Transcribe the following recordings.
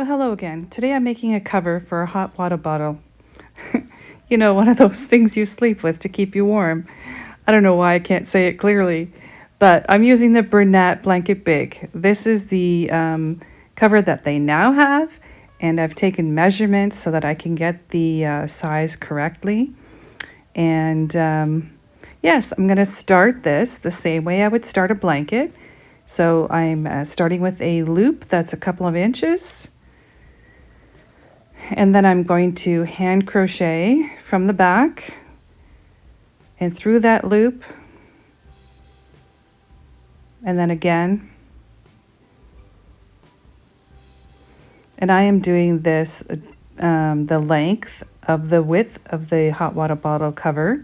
Well, hello again. Today I'm making a cover for a hot water bottle. You know, one of those things you sleep with to keep you warm. I don't know why I can't say it clearly, but I'm using the Bernat Blanket Big. This is the cover that they now have, and I've taken measurements so that I can get the size correctly. And yes, I'm going to start this the same way I would start a blanket. So I'm starting with a loop that's a couple of inches. And then I'm going to hand crochet from the back and through that loop, and then again. And I am doing this the length of the width of the hot water bottle cover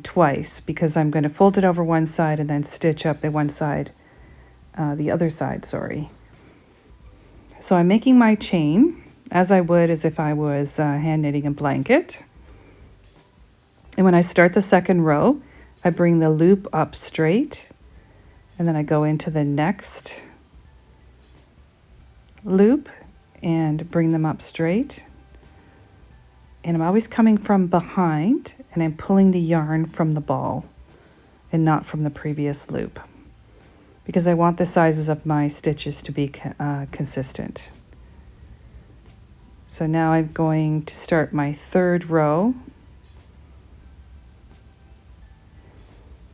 twice, because I'm going to fold it over one side and then stitch up the other side, sorry. So I'm making my chain as I would as if I was hand knitting a blanket. And when I start the second row, I bring the loop up straight, and then I go into the next loop and bring them up straight. And I'm always coming from behind, and I'm pulling the yarn from the ball and not from the previous loop, because I want the sizes of my stitches to be consistent. So now I'm going to start my third row.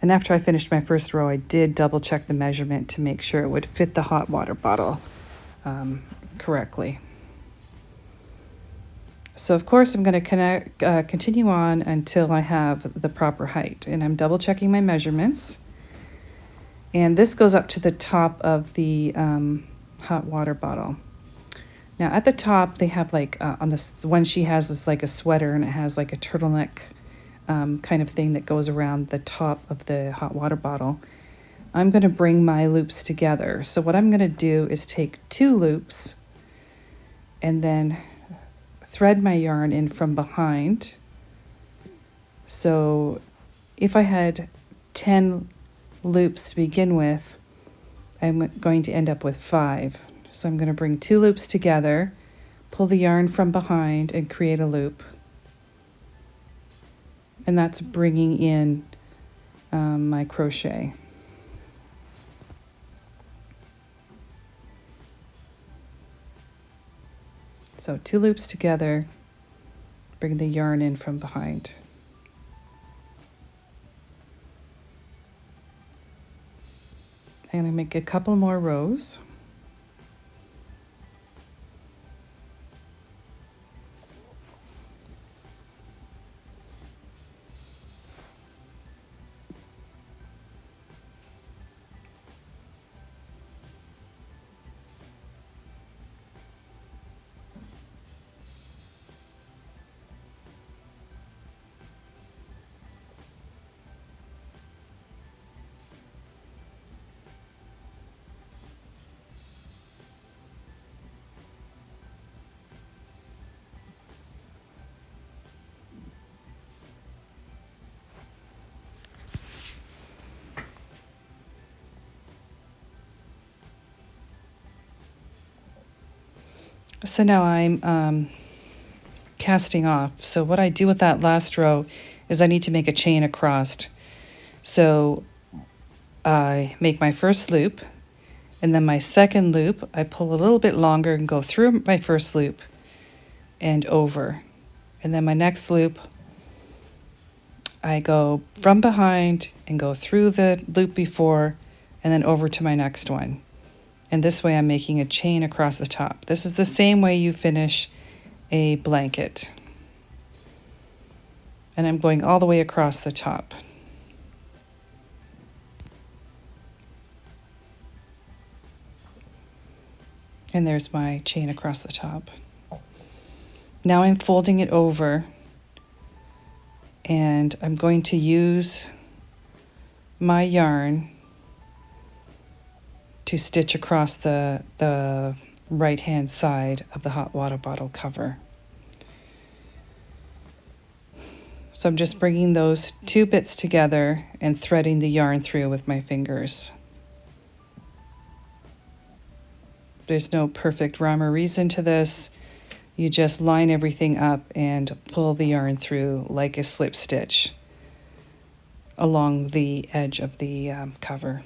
And after I finished my first row, I did double check the measurement to make sure it would fit the hot water bottle correctly. So of course I'm going to continue on until I have the proper height. And I'm double checking my measurements. And this goes up to the top of the hot water bottle. Now at the top they have like on the one she has is like a sweater, and it has like a turtleneck kind of thing that goes around the top of the hot water bottle. I'm going to bring my loops together. So what I'm going to do is take 2 loops and then thread my yarn in from behind. So if I had 10 loops to begin with, I'm going to end up with 5. So I'm going to bring 2 loops together, pull the yarn from behind, and create a loop. And that's bringing in my crochet. So 2 loops together, bring the yarn in from behind. I'm going to make a couple more rows. So now I'm casting off. So what I do with that last row is I need to make a chain across. So I make my first loop, and then my second loop, I pull a little bit longer and go through my first loop and over. And then my next loop, I go from behind and go through the loop before and then over to my next one. And this way I'm making a chain across the top. This is the same way you finish a blanket. And I'm going all the way across the top. And there's my chain across the top. Now I'm folding it over, and I'm going to use my yarn to stitch across the right-hand side of the hot water bottle cover. So I'm just bringing those 2 bits together and threading the yarn through with my fingers. There's no perfect rhyme or reason to this. You just line everything up and pull the yarn through like a slip stitch along the edge of the cover.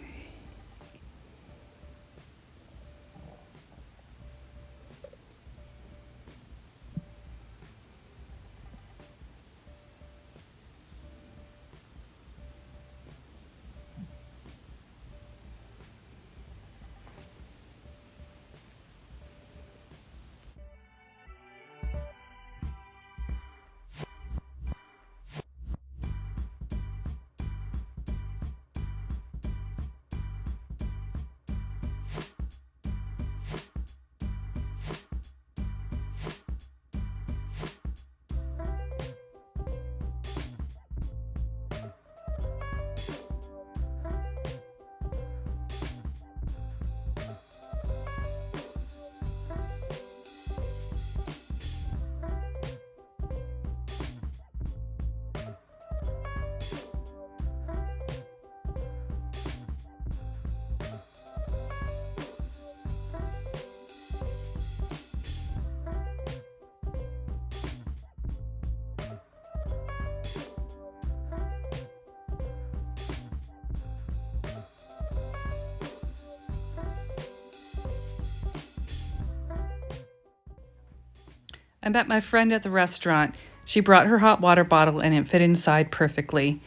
I met my friend at the restaurant. She brought her hot water bottle and it fit inside perfectly.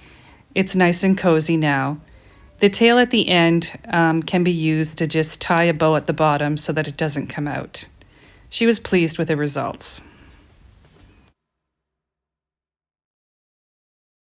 It's nice and cozy now. The tail at the end can be used to just tie a bow at the bottom so that it doesn't come out. She was pleased with the results.